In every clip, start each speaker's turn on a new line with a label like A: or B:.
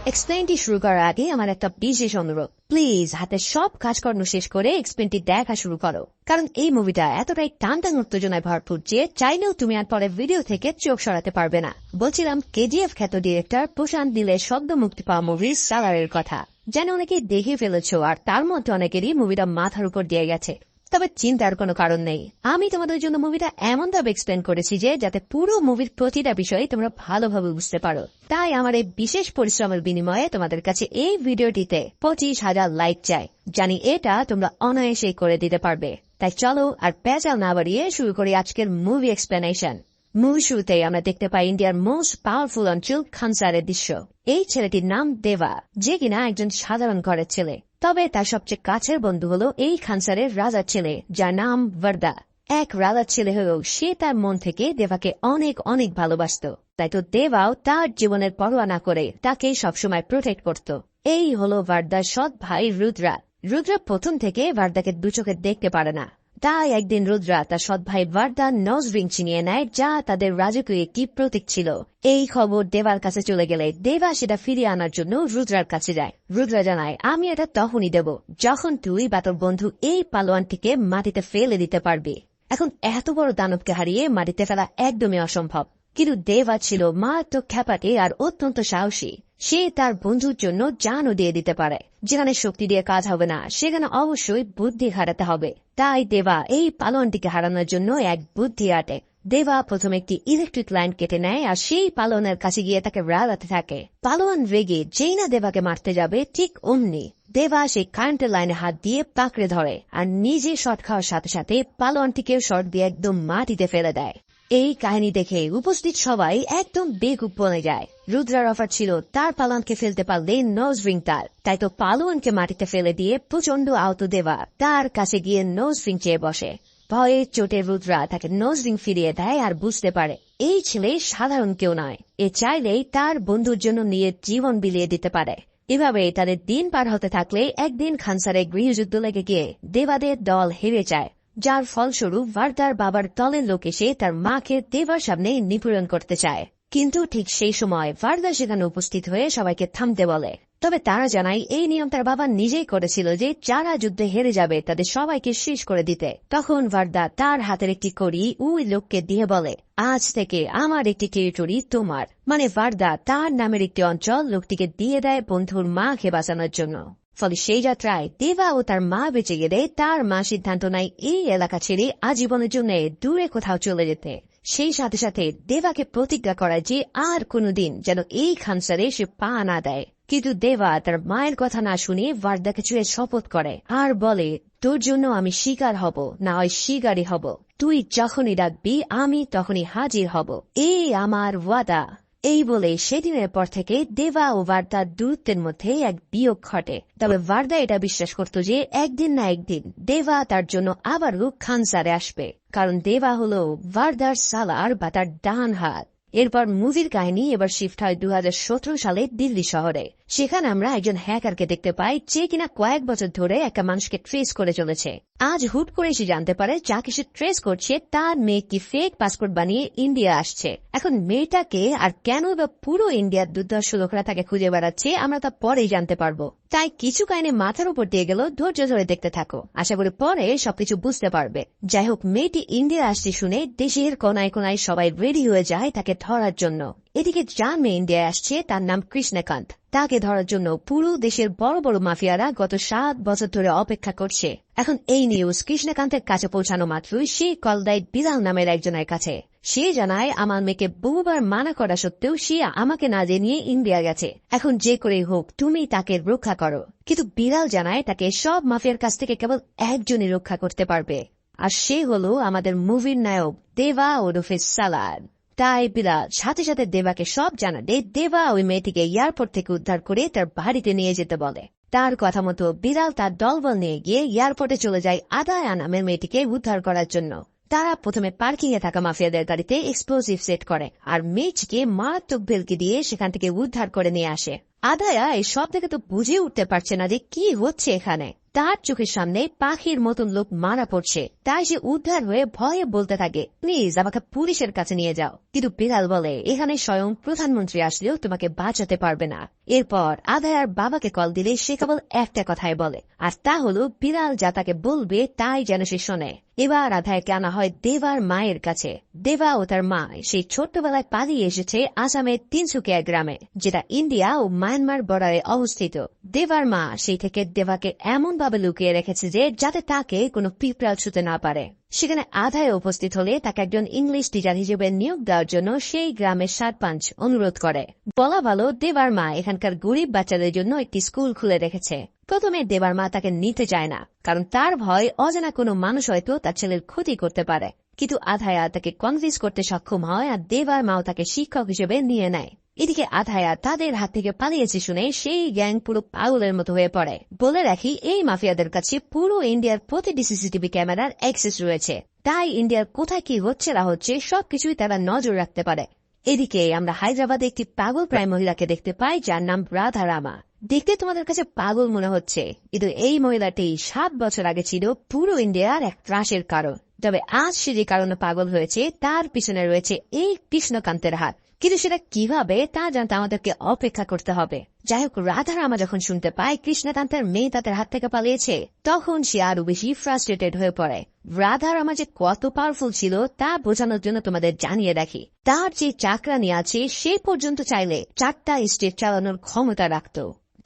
A: এক্সপ্লেনটি শুরু করার আগে আমার একটা বিশেষ অনুরোধ, প্লিজ হাতের সব কাজকর্ম শেষ করে এক্সপ্লেনটি দেখা শুরু করো, কারণ এই মুভিটা এতটাই টানটান উত্তেজনায় ভরপুর যে চাইলেও তুমি আর পরে ভিডিও থেকে চোখ সরাতে পারবে না। বলছিলাম কেজিএফ খ্যাত ডিরেক্টর প্রশান্ত নীলের সদ্য মুক্তি পাওয়া মুভি সালারের কথা, যেন অনেকেই দেখে ফেলেছ আর তার মধ্যে অনেকেরই মুভিটা মাথার উপর দিয়ে গেছে। তবে চিন্তার কোনো কারণ নেই, আমি তোমাদের জন্য মুভিটা এমনভাবে এক্সপ্লেন করেছি যে যাতে পুরো মুভির প্রতিটা বিষয় তোমরা ভালোভাবে বুঝতে পারো। তাই আমার এই বিশেষ পরিশ্রমের বিনিময়ে তোমাদের কাছে এই ভিডিওটিতে 25,000 লাইক চাই। জানি এটা তোমরা অনায়াসেই করে দিতে পারবে। তাই চলো আর পেঁচাল না বাড়িয়ে শুরু করি আজকের মুভি এক্সপ্লেনেশন। মুভি শুরুতেই আমরা দেখতে পাই ইন্ডিয়ার মোস্ট পাওয়ারফুল অঞ্চল খানসারের দৃশ্য। এই ছেলেটির নাম দেবা, যে কিনা একজন সাধারণ ঘরের ছেলে। তবে তার সবচেয়ে কাছের বন্ধু হলো এই খানসারের রাজার ছেলে, যার নাম ভার্দা। এক রাজার ছেলে হলেও সে তার মন থেকে দেবাকে অনেক অনেক ভালোবাসত। তাই তো দেবাও তার জীবনের পরোয়া না করে তাকে সবসময় প্রোটেক্ট করত। এই হলো ভার্দার সৎ ভাই রুদ্রা। রুদ্রা প্রথম থেকে ভার্দাকে দু চোখে দেখতে পারে না। তাই একদিন রুদ্রা তার সৎ ভাই ভার্দার নজ রিং ছিনিয়ে নেয়, যা তাদের রাজকীয় একটি প্রতীক ছিল। এই খবর দেবার কাছে চলে গেলে দেবা সেটা ফিরিয়ে আনার জন্য রুদ্রার কাছে যায়। রুদ্রা জানায়, আমি এটা তখনই দেব যখন তুই বা তোর বন্ধু এই পালোয়ানটিকে মাটিতে ফেলে দিতে পারবি। এখন এত বড় দানবকে হারিয়ে মাটিতে ফেলা একদমই অসম্ভব, কিন্তু দেবা ছিল মারাত্মক খ্যাপাটে আর অত্যন্ত সাহসী। সে তার বন্ধুর জন্য জানও দিয়ে দিতে পারে। যেখানে শক্তি দিয়ে কাজ হবে না, সেখানে অবশ্যই বুদ্ধি হারাতে হবে। তাই দেবা এই পালনটিকে হারানোর জন্য এক বুদ্ধি আটে। দেবা প্রথমে একটি ইলেকট্রিক লাইন কেটে নেয় আর সেই পালনের কাছে গিয়ে তাকে রাগাতে থাকে। পালোয়ান রেগে যেই না দেবাকে মারতে যাবে, ঠিক অমনি দেবা সেই কারেন্টের লাইনে হাত দিয়ে পাকড়ে ধরে আর নিজে শট খাওয়ার সাথে সাথে পালোয়ানটিকেও শট দিয়ে একদম মাটিতে ফেলে দেয়। এই কাহিনী দেখে উপস্থিত সবাই একদম বেকুব বনে যায়। রুদ্রার অফার ছিল তার পালোয়ানকে ফেলতে পারলে নোজ রিং তার। তাই তো পালোয়ানকে মাটিতে ফেলে দিয়ে প্রচন্ড আহত দেবা তার কাছে গিয়ে নোজ রিং চেয়ে বসে। ভয়ে চোটে রুদ্রা তাকে নোজ রিং ফিরিয়ে দেয় আর বুঝতে পারে এই ছেলে সাধারণ কেউ নয়। এ চাইলেই তার বন্ধুর জন্য নিয়ে জীবন বিলিয়ে দিতে পারে। এভাবে তাদের দিন পার হতে থাকলে একদিন খানসারে গৃহযুদ্ধ লেগে গিয়ে দেবাদের দল হেরে যায়, যার ফলস্বরূপ ভার্দার বাবার দলের লোক এসে তার মাকে দেবার সামনে নিপীড়ন করতে চায়। কিন্তু ঠিক সেই সময় ভার্দা সেখানে উপস্থিত হয়ে সবাইকে থামতে বলে। তবে তারা জানায় এই নিয়ম তার বাবা নিজেই করেছিল যে যারা যুদ্ধে হেরে যাবে তাদের সবাইকে শেষ করে দিতে। তখন ভার্দা তার হাতের একটি কড়ি ওই লোককে দিয়ে বলে, আজ থেকে আমার একটি টেরিটরি তোমার। মানে ভার্দা তার নামের একটি অঞ্চল লোকটিকে দিয়ে দেয় বন্ধুর মাকে বাঁচানোর জন্য। ফলে সেই যাত্রায় দেবা ও তার মা বেঁচে গেলে তার মা সিদ্ধান্ত নেয় এই এলাকা ছেড়ে আজীবনের জন্য দূরে কোথাও চলে যেতে। সেই সাথে সাথে দেবাকে প্রতিজ্ঞা করায় যে আর কোনোদিন যেন এই খানসারে সে পা না দেয়। কিন্তু দেবা তার মায়ের কথা না শুনে ভার্দাকে ছুঁয়ে শপথ করে আর বলে, তোর জন্য আমি শিকার হব, না হয় শিকারই হব। তুই যখনই ডাকবি আমি তখনই হাজির হব, এই আমার ওয়াদা। এই বলে সেদিনের পর থেকে দেবা ও ভার্দার দূরত্বের মধ্যে এক বিয়োগ ঘটে। তবে ভার্দা এটা বিশ্বাস করত যে একদিন না একদিন দেবা তার জন্য আবারও খানসারে আসবে, কারণ দেবা হলো ভার্দার সালার বা তার ডান হাত। এরপর মুভির কাহিনী এবার শিফট হয় 2017 সালে দিল্লি শহরে। সেখানে আমরা একজন হ্যাকারকে দেখতে পাই যে কিনা কয়েক বছর ধরে একটা মানুষকে ট্রেস করে চলেছে। আজ হুট করে সে জানতে পারে যাকে সে ট্রেস করছে তার মেয়ে কি ফেক পাসপোর্ট বানিয়ে ইন্ডিয়া আসছে। এখন মেয়েটাকে আর কেন বা পুরো ইন্ডিয়ার দুর্ধর্ষ লোকরা তাকে খুঁজে বেড়াচ্ছে আমরা তা পরেই জানতে পারবো। তাই কিছু কাহিনী মাথার উপর দিয়ে গেল, ধৈর্য ধরে দেখতে থাকো, আশা করি পরে সবকিছু বুঝতে পারবে। যাই হোক, মেয়েটি ইন্ডিয়া আসছে শুনে দেশের কোনায় কোনায় সবাই রেডি হয়ে যায় তাকে ধরার জন্য। এদিকে যার মেয়ে ইন্ডিয়া আসছে তার নাম কৃষ্ণকান্ত। তাকে ধরার জন্য পুরো দেশের বড় বড় মাফিয়ারা গত 7 বছর ধরে অপেক্ষা করছে। এখন এই নিউজ কৃষ্ণকান্তের কাছে পৌঁছানো মাত্রই সে কল দেয় বিলাল নামের একজনের কাছে। সে জানায়, আমার মেয়েকে বহুবার মানা করা সত্ত্বেও সে আমাকে না জানিয়ে ইন্ডিয়া গেছে। এখন যে করেই হোক তুমি তাকে রক্ষা করো। কিন্তু বিলাল জানায় তাকে সব মাফিয়ার কাছ থেকে কেবল একজনই রক্ষা করতে পারবে, আর সে হলো আমাদের মুভির নায়ক দেবা ওরফে সালার। তাই বিলাল সাথে সাথে দেবাকে সব জানালে দেবা ওই মেয়েটিকে এয়ারপোর্ট থেকে উদ্ধার করে তার বাড়িতে নিয়ে যেতে বলে। তার কথা মতো বিলাল তার দলবল নিয়ে গিয়ে এয়ারপোর্টে চলে যায় আদায়া নামের মেয়েটিকে উদ্ধার করার জন্য। তারা প্রথমে পার্কিং এ থাকা মাফিয়াদের গাড়িতে এক্সপ্লোসিভ সেট করে আর মেয়েটিকে মারাত্মক ভেলকি দিয়ে সেখান থেকে উদ্ধার করে নিয়ে আসে। আদায়া এই সব দেখে তো বুঝে উঠতে পারছে না যে কি হচ্ছে এখানে। তার চোখের সামনে পাখির মতন লোক মারা পড়ছে। তাই সে উদ্ধার হয়ে ভয়ে বলতে থাকে, প্লিজ আমাকে পুলিশের কাছে নিয়ে যাও। কিন্তু বিড়াল বলে, এখানে স্বয়ং প্রধানমন্ত্রী আসলেও তোমাকে বাঁচাতে পারবে না। এরপর আধায়ার বাবাকে কল দিলে সে কেবল একটা কথাই বলে, আর তা হলো বিড়াল যা তাকে বলবে তাই যেন সে শোনে। এবার আধায়াকে আনা হয় দেবার মায়ের কাছে। দেবা ও তার মা সেই ছোট্টবেলায় পালিয়ে এসেছে আসামের তিনসুকিয়া গ্রামে, যেটা ইন্ডিয়া ও মায়ানমার বর্ডারে অবস্থিত। দেবার মা সেই থেকে দেবাকে এমন ভাবে লুকিয়ে রেখেছে যে যাতে তাকে কোনো পিঁপড়াল ছুঁতে না পারে। সেখানে আধায় উপস্থিত হলে তাকে একজন ইংলিশ টিচার হিসেবে নিয়োগ দেওয়ার জন্য সেই গ্রামের সরপঞ্চ অনুরোধ করে। বলা ভালো, দেবার মা এখানকার গরিব বাচ্চাদের জন্য একটি স্কুল খুলে রেখেছে। প্রথমে দেবার মা তাকে নিতে চায় না, কারণ তার ভয় অজানা কোনো মানুষ হয়তো তার ছেলের ক্ষতি করতে পারে। কিন্তু আধায়া তাকে কনভিন্স করতে সক্ষম হয় আর দেবার মাও তাকে শিক্ষক হিসেবে নিয়ে নেয়। এদিকে আধায়া তাদের হাত থেকে পালিয়েছে শুনে সেই গ্যাং পুরো পাগলের মতো হয়ে পড়ে। বলে রাখি, এই মাফিয়াদের কাছে পুরো ইন্ডিয়ার প্রতিটি সিসিটিভি ক্যামেরার অ্যাক্সেস রয়েছে, তাই ইন্ডিয়ার কোথায় কি হচ্ছে না হচ্ছে সবকিছুই তারা নজর রাখতে পারে। এদিকে আমরা হায়দ্রাবাদে একটি পাগল প্রায় মহিলাকে দেখতে পাই, যার নাম রাধা রামা। দেখতে তোমাদের কাছে পাগল মনে হচ্ছে, কিন্তু এই মহিলাটি 7 বছর আগে ছিল পুরো ইন্ডিয়ার এক ত্রাসের কারণ। তবে আজ সে যে কারণে পাগল হয়েছে তার পিছনে রয়েছে এই কৃষ্ণকান্তের হাত। কিন্তু সেটা কিভাবে তা জানতে আমাদেরকে অপেক্ষা করতে হবে। যাই হোক, রাধারামা যখন শুনতে পায় কৃষ্ণকান্তের মেয়ে তাদের হাত থেকে পালিয়েছে, তখন সে আরো বেশি ফ্রাস্ট্রেটেড হয়ে পড়ে। রাধারামা যে কত পাওয়ারফুল ছিল তা বোঝানোর জন্য তোমাদের জানিয়ে রাখি, তার যে চাকরানি আছে সে পর্যন্ত চাইলে 4টা স্টেট চালানোর ক্ষমতা রাখত।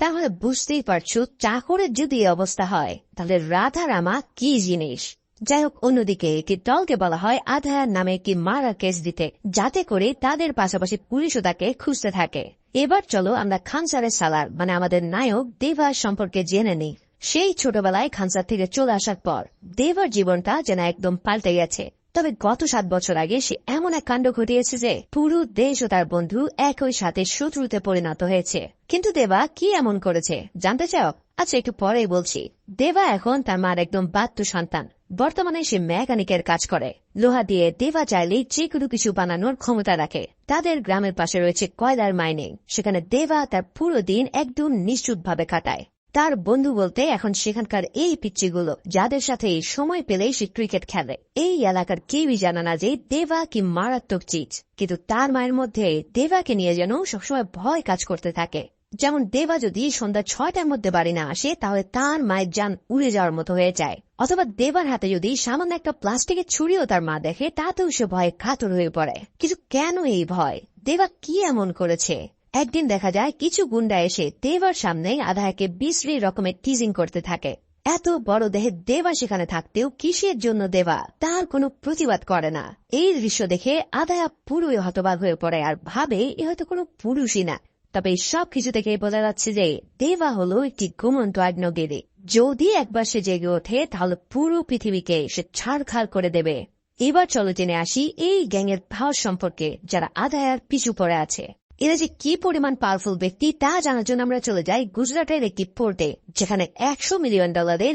A: তাহলে বুঝতেই পারছো চাকরের যদি অবস্থা হয় তাহলে রাধারামা কি জিনিস। যাই হোক, অন্যদিকে একটি দলকে বলা হয় আধায়ার নামে একটি মারা কেস দিতে, যাতে করে তাদের পাশাপাশি পুলিশও তাকে খুঁজতে থাকে। এবার চলো আমরা খানসারের সালার মানে আমাদের নায়ক দেবার সম্পর্কে জেনে নিই। সেই ছোটবেলায় খানসার থেকে চলে আসার পর দেবার জীবনটা যেন একদম পাল্টে গেছে। তবে গত 7 বছর আগে সে এমন এক কাণ্ড ঘটিয়েছে যে পুরো দেশ ও তার বন্ধু একই সাথে শত্রুতে পরিণত হয়েছে। কিন্তু দেবা কি এমন করেছে জানতে চাও? আচ্ছা, একটু পরেই বলছি। দেবা এখন তার মার একদম বাধ্য সন্তান। বর্তমানে সে মেকানিকের কাজ করে। লোহা দিয়ে দেবা চাইলেই যে কোনো কিছু বানানোর ক্ষমতা রাখে। তাদের গ্রামের পাশে রয়েছে কয়লার মাইনিং, সেখানে দেবা তার পুরো দিন একদম নিশ্চুতভাবে কাটায়। তার বন্ধু বলতে এখন সেখানকার এই পিচ্চিগুলো, যাদের সাথে সময় পেলেই সে ক্রিকেট খেলে। এই এলাকার কেউই জানে না যে দেবা কি মারাত্মক চিজ, কিন্তু তার মায়ের মধ্যে দেবাকে নিয়ে যেন সবসময় ভয় কাজ করতে থাকে। যেমন দেবা যদি সন্ধ্যা 6টার মধ্যে বাড়ি না আসে তাহলে তার মায়ের জান উড়ে যাওয়ার মতো হয়ে যায়। অথবা দেবার হাতে যদি সামান্য একটা প্লাস্টিকের ছুরিও তার মা দেখে তাতেও সে ভয়ে কাতর হয়ে পড়ে। কিন্তু কেন এই ভয়? দেবা কি এমন করেছে? একদিন দেখা যায় কিছু গুন্ডা এসে দেবার সামনে আধায়াকে বিশ্রী রকমের টিজিং করতে থাকে। এত বড় দেহে দেবা সেখানে থাকতেও কিসের জন্য দেবা তার কোনো প্রতিবাদ করে না। এই দৃশ্য দেখে আধায়া পুরোই হতবাক হয়ে পড়ে আর ভাবে এ হয়তো কোনো পুরুষই না। তবে সব কিছু থেকে বোঝা যাচ্ছে যে দেবা হলো একটি ঘুমন্ত আগ্নেয়গিরি। যদি একবার সে জেগে ওঠে তাহলে পুরো পৃথিবীকে সে ছাড়খাড় করে দেবে। এবার চলো জেনে আসি এই গ্যাংয়ের পাওয়ার সম্পর্কে, যারা আধায়ার পিছু পড়ে আছে। এরা যে কি পরিমাণ পাওয়ারফুল ব্যক্তি তা জানার জন্য আমরা চলে যাই গুজরাটের একটি পোর্টে, যেখানে $100 মিলিয়ন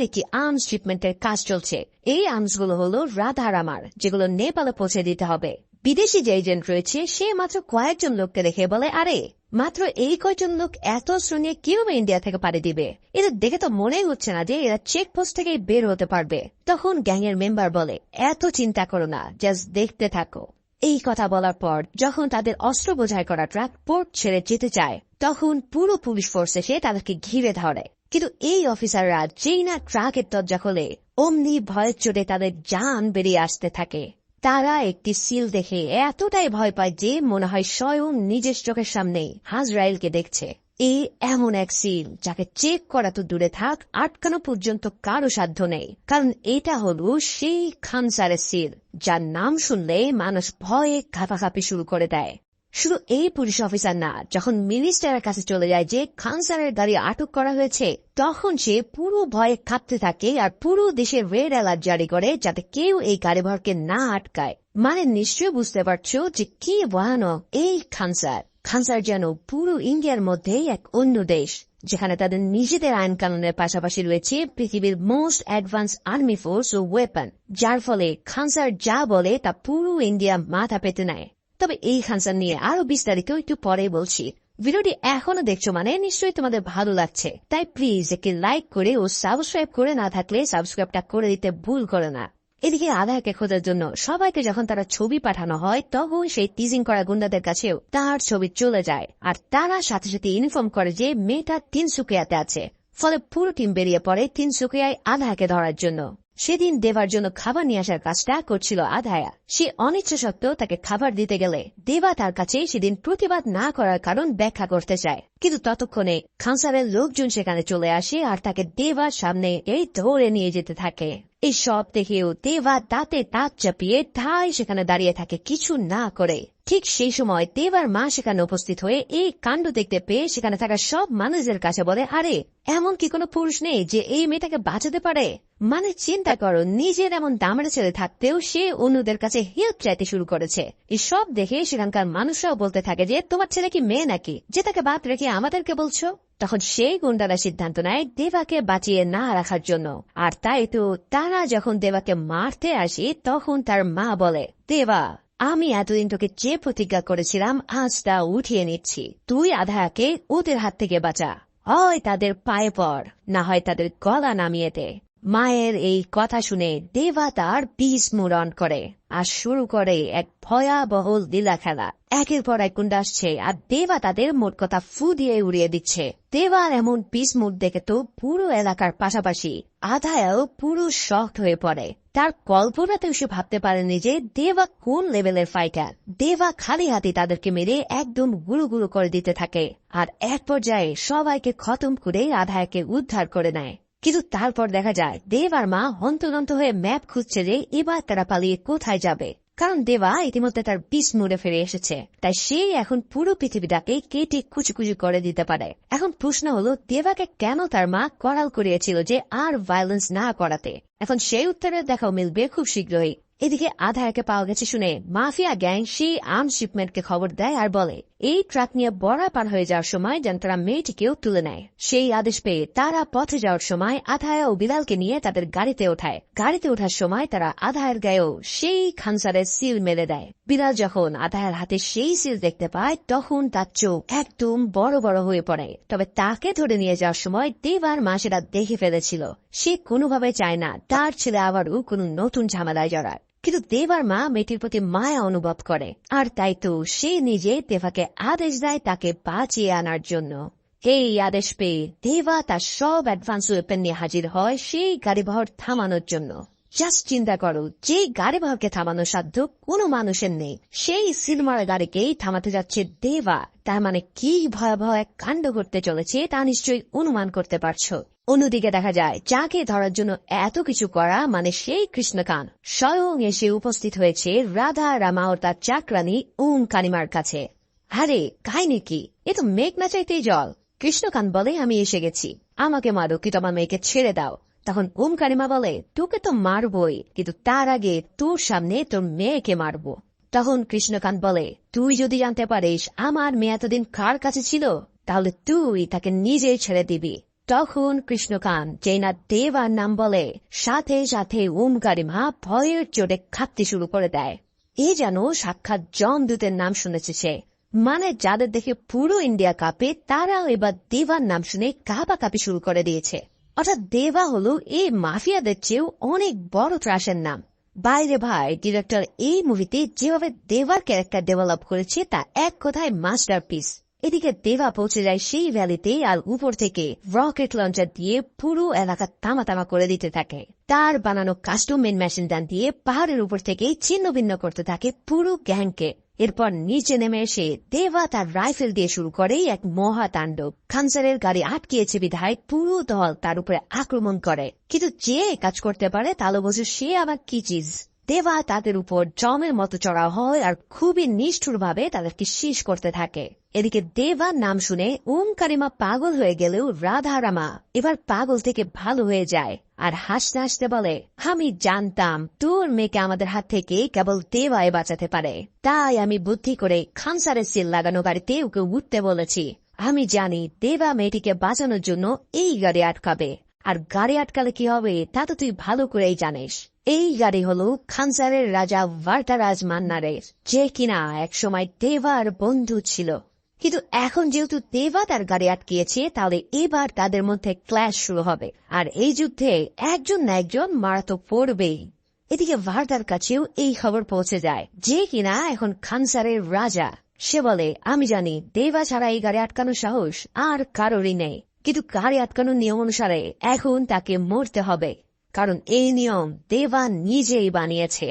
A: একটি আর্মস শিপমেন্টের কাজ চলছে। এই আর্মসগুলো হলো রাধারামার, যেগুলো নেপালে পৌঁছে দিতে হবে। বিদেশি যে এজেন্ট রয়েছে সে মাত্র কয়েকজন লোককে দেখে বলে, আরে মাত্র এই কয়েকজন লোক এত অস্ত্র নিয়ে কিভাবে ইন্ডিয়া থেকে পাড়ি দিবে? এদের দেখে তো মনেই হচ্ছে না যে এরা চেকপোস্ট থেকে বের হতে পারবে। তখন গ্যাংয়ের মেম্বার বলে, এত চিন্তা করো না, জাস্ট দেখতে থাকো। এই কথা বলার পর যখন তাদের অস্ত্র বোঝাই করা ট্রাক পোর্ট ছেড়ে যেতে চায়, তখন পুরো পুলিশ ফোর্স এসে তাদেরকে ঘিরে ধরে। কিন্তু এই অফিসাররা যেই না ট্রাকের দরজা খোলে, অমনি ভয়ের চোটে তাদের জান বেরিয়ে আসতে থাকে। তারা একটি সিল দেখে এতটাই ভয় পায় যে মনে হয় স্বয়ং নিজের চোখের সামনে হাজরাইলকে দেখছে। এই এমন এক সিল যাকে চেক করা তো দূরে থাক, আটকানো পর্যন্ত কারো সাধ্য নেই, কারণ এটা হলো সেই খানসারের সিল, যার নাম শুনলে মানুষ ভয়ে কাঁপাকাঁপি শুরু করে দেয়। শুধু এই পুলিশ অফিসার না, যখন মিনিস্টারের কাছে চলে যায় যে খানসারের গাড়ি আটক করা হয়েছে, তখন সে পুরো ভয়ে কাঁপতে থাকে আর পুরো দেশে রেড অ্যালার্ট জারি করে যাতে কেউ এই গাড়িভরকে না আটকায়। মানে নিশ্চয় বুঝতে পারছো যে কি ভয়ানক এই খানসার। খানসার যেন পুরো ইন্ডিয়ার মধ্যেই এক অন্য দেশ, যেখানে তাদের নিজেদের আইন কানুনের পাশাপাশি রয়েছে পৃথিবীর মোস্ট অ্যাডভান্স আর্মি ফোর্স ও ওয়েপন, যার ফলে খানসার যা বলে তা পুরো ইন্ডিয়া মাথা পেতে নেয়। তবে এই খানসার নিয়ে আরো বিস্তারিত একটু পরে বলছি। ভিডিওটি এখনো দেখছো মানে নিশ্চয়ই তোমাদের ভালো লাগছে, তাই প্লিজ একে লাইক করে ও সাবস্ক্রাইব করে না থাকলে সাবস্ক্রাইবটা করে দিতে ভুল করে না। এদিকে আধাকে খোঁজার জন্য সবাইকে যখন তারা ছবি পাঠানো হয় তখন সেই টিজিং করা গুন্ডাদের কাছেও তার ছবি চলে যায়, আর তারা সাথে সাথে ইনফর্ম করে যে মেয়েটা তিনসুকিয়াতে আছে। ফলে পুরো টিম বেরিয়ে পড়ে তিনসুকিয়ায় আধাকে ধরার জন্য। সেদিন দেবার জন্য খাবার নিয়ে আসার কাজটা করছিল আধায়া। সে অনিচ্ছা সত্ত্বেও তাকে খাবার দিতে গেলে দেবা তার কাছে সেদিন প্রতিবাদ না করার কারণ ব্যাখ্যা করতে চায়, কিন্তু ততক্ষণে খানসারের লোকজন সেখানে চলে আসে আর তাকে দেবার সামনে এই ধরে নিয়ে যেতে থাকে। এই সব দেখেও দেবা দাঁতে দাঁত চাপিয়ে ঠাই সেখানে দাঁড়িয়ে থাকে কিছু না করে। ঠিক সেই সময় দেবার মা সেখানে উপস্থিত হয়ে এই কাণ্ড দেখতে পেয়ে সেখানে থাকা সব মানুষদের কাছে বলে, আরে এমন কি কোনো পুরুষ নেই যে এই মেয়েটাকে বাঁচাতে পারে? মানে চিন্তা করো, নিজের এমন দামের ছেলে থাকতেও সে অন্যদের কাছে হেল্প চাইতে শুরু করেছে। এই সব দেখে সেখানকার মানুষরাও বলতে থাকে যে তোমার ছেলে কি মেয়ে নাকি যে তাকে বাদ রেখে আমাদেরকে বলছো? তখন সেই গুন্ডারা সিদ্ধান্ত নেয় দেবাকে বাঁচিয়ে না রাখার জন্য। আর তাই তো তারা যখন দেবাকে মারতে আসে তখন তার মা বলে, দেবা আমি এতদিন তোকে যে প্রতিজ্ঞা করেছিলাম আজ তা উঠিয়ে নিচ্ছি। তুই আধাকে ওদের হাত থেকে বাঁচা, হয় তাদের পায়ে পড়, না হয় তাদের গলা নামিয়ে দে। মায়ের এই কথা শুনে দেবা তার বিষ মুরন করে আর শুরু করে এক ভয়াবহ লীলা খেলা। একের পর এক গুন্ডা আসছে আর দেবা তাদের মোট কথা ফু দিয়ে উড়িয়ে দিচ্ছে। দেবার এমন বিষ মুখ দেখে তো পুরো এলাকার পাশাপাশি আধায়াও পুরো শক্ট হয়ে পড়ে। তার কল্পনাতেও সে ভাবতে পারেনি যে দেবা কোন লেভেলের ফাইটার। দেবা খালি হাতে তাদেরকে মেরে একদম গুরু গুরু করে দিতে থাকে আর এক পর্যায়ে সবাইকে খতম করে আধায়াকে উদ্ধার করে নেয়। কিন্তু তারপর দেখা যায় দেব আর মা হন্তদন্ত হয়ে ম্যাপ খুঁজছে যে এবার তারা পালিয়ে কোথায় যাবে, কারণ দেবা ইতিমধ্যে তার বিষ মুড়ে ফিরে এসেছে। তাই সে এখন পুরো পৃথিবীটাকে কেটে কুচি করে দিতে পারে। এখন প্রশ্ন হলো দেবাকে কেন তার মা করাল করিয়েছিল যে আর ভায়োলেন্স না করাতে। এখন সেই উত্তরের দেখাও মিলবে খুব শীঘ্রই। এদিকে আধায়াকে পাওয়া গেছে শুনে মাফিয়া গ্যাং সেই আর্মস শিপমেন্টকে খবর দেয় আর বলে এই ট্রাক নিয়ে বর্ডার পার হয়ে যাওয়ার সময় যেন তারা মেয়েটিকেও তুলে নেয়। সেই আদেশ পেয়ে তারা পথে যাওয়ার সময় আধায়া ও বিলালকে নিয়ে তাদের গাড়িতে ওঠায়। গাড়িতে ওঠার সময় তারা আধায়ের গায়েও সেই খানসারের সিল মেলে দেয়। বিলাল যখন আধায়ের হাতে সেই সিল দেখতে পায় তখন তার চোখ একদম বড় বড় হয়ে পড়ে। তবে তাকে ধরে নিয়ে যাওয়ার সময় দেবার মা সেটা দেখে ফেলেছিল। সে কোনোভাবে চায় না তার ছেলে আবারও কোনো নতুন ঝামেলায় জড়ায়। কিন্তু দেবার মা মেয়েটির প্রতি মায়া অনুভব করে আর তাই তো সে নিজে দেবাকে আদেশ দেয় তাকে বাঁচিয়ে আনার জন্য। এই আদেশ পেয়ে দেবা তার সব অ্যাডভান্স ওয়েপন নিয়ে হাজির হয় সেই গাড়িবহর থামানোর জন্য। জাস্ট চিন্তা করো, যে গাড়িবহরকে থামানোর সাধ্য কোনো মানুষের নেই সেই সিলমার গাড়িকেই থামাতে যাচ্ছে দেবা। তার মানে কি ভয়াবহ এক কাণ্ড ঘটতে চলেছে তা নিশ্চয়ই অনুমান করতে পারছো। অন্যদিকে দেখা যায় যাকে ধরার জন্য এত কিছু করা মানে সেই কৃষ্ণকান স্বয়ং এসে উপস্থিত হয়েছে রাধা রামা ও তার চাকরানী কানিমার কাছে। আরে কাহিনী কি, এ তো মেঘ না চাইতেই জল। কৃষ্ণকান বলে আমি এসে গেছি, আমাকে মারো কি তোমার মেয়েকে ছেড়ে দাও। তখন কানিমা বলে তোকে তো মারবই, কিন্তু তার আগে তোর সামনে তোর মেয়েকে মারবো। তখন কৃষ্ণকান্ত বলে তুই যদি জানতে পারিস আমার মেয়ে এতদিন কার কাছে ছিল তাহলে তুই তাকে নিজেই ছেড়ে দিবি। তখন কৃষ্ণকান্ত যেই না দেবার নাম বলে সাথে সাথে কানিমা ভয়ের চোটে কাঁপতে শুরু করে দেয়। এ যেন সাক্ষাৎ যমদূতের নাম শুনেছে সে। মানে যাদের দেখে পুরো ইন্ডিয়া কাঁপে তারাও এবার দেবার নাম শুনে কাঁপাকাঁপি শুরু করে দিয়েছে। অর্থাৎ দেবা হলো এই মাফিয়াদের চেয়েও অনেক বড় ত্রাসের নাম। বাইরে ভাই, ডিরেক্টর এই মুভিতে যেভাবে দেবার ক্যারেক্টার ডেভেলপ করেছে তা এক কথায় মাস্টারপিস। এদিকে দেবা পৌঁছে যায় সেই ভ্যালিতে আর উপর থেকে রকেট লঞ্চার দিয়ে পুরো এলাকা তামা করে দিতে থাকে। তার বানানো কাস্টম মেশিন গান দিয়ে পাহাড়ের উপর থেকে ছিন্ন ভিন্ন করতে থাকে পুরো গ্যাংকে। এরপর নিচে নেমে এসে দেবা তার রাইফেল দিয়ে শুরু করে এক মহাতাণ্ডব। খানসারের গাড়ি আটকিয়েছে বিধায় পুরো দল তার উপরে আক্রমণ করে, কিন্তু যে কাজ করতে পারে তাহলে বোঝে সে আবার কি চিজ। দেবা তাদের উপর জমের মতো চড়াও হয় আর খুবই নিষ্ঠুরভাবে তাদেরকে শেষ করতে থাকে। এদিকে দেবার নাম শুনে কানিমা পাগল হয়ে গেলেও রাধা রামা এবার পাগল থেকে ভালো হয়ে যায় আর হাসতে হাসতে বলে আমি জানতাম তোর মেয়েকে আমাদের হাত থেকে কেবল দেবাই বাঁচাতে পারে, তাই আমি বুদ্ধি করে খানসারের সিল লাগানো গাড়িতে ওকে উঠতে বলেছি। আমি জানি দেবা মেয়েটিকে বাঁচানোর জন্য এই গাড়ি আটকাবে, আর গাড়ি আটকালে কি হবে তা তো তুই ভালো করেই জানিস। এই গাড়ি হলো খানসারের রাজা ভার্তারাজ মান্নারের, যে কিনা একসময় দেবার বন্ধু ছিল। কিন্তু এখন যেহেতু দেবা তার গাড়ি আটকিয়েছে, তাহলে এবার তাদের মধ্যে ক্ল্যাশ শুরু হবে, আর এই যুদ্ধে একজন না একজন মারা তো পড়বেই। এদিকে ভারদার কাছেও এই খবর পৌঁছে যায় যে কিনা এখন খানসারের রাজা। সে বলে, আমি জানি দেবা ছাড়া এই গাড়ি আটকানোর সাহস আর কারোরই নেই, কিন্তু গাড়ি আটকানোর নিয়ম অনুসারে এখন তাকে মরতে হবে, কারণ এই নিয়ম দেবা নিজেই বানিয়েছে।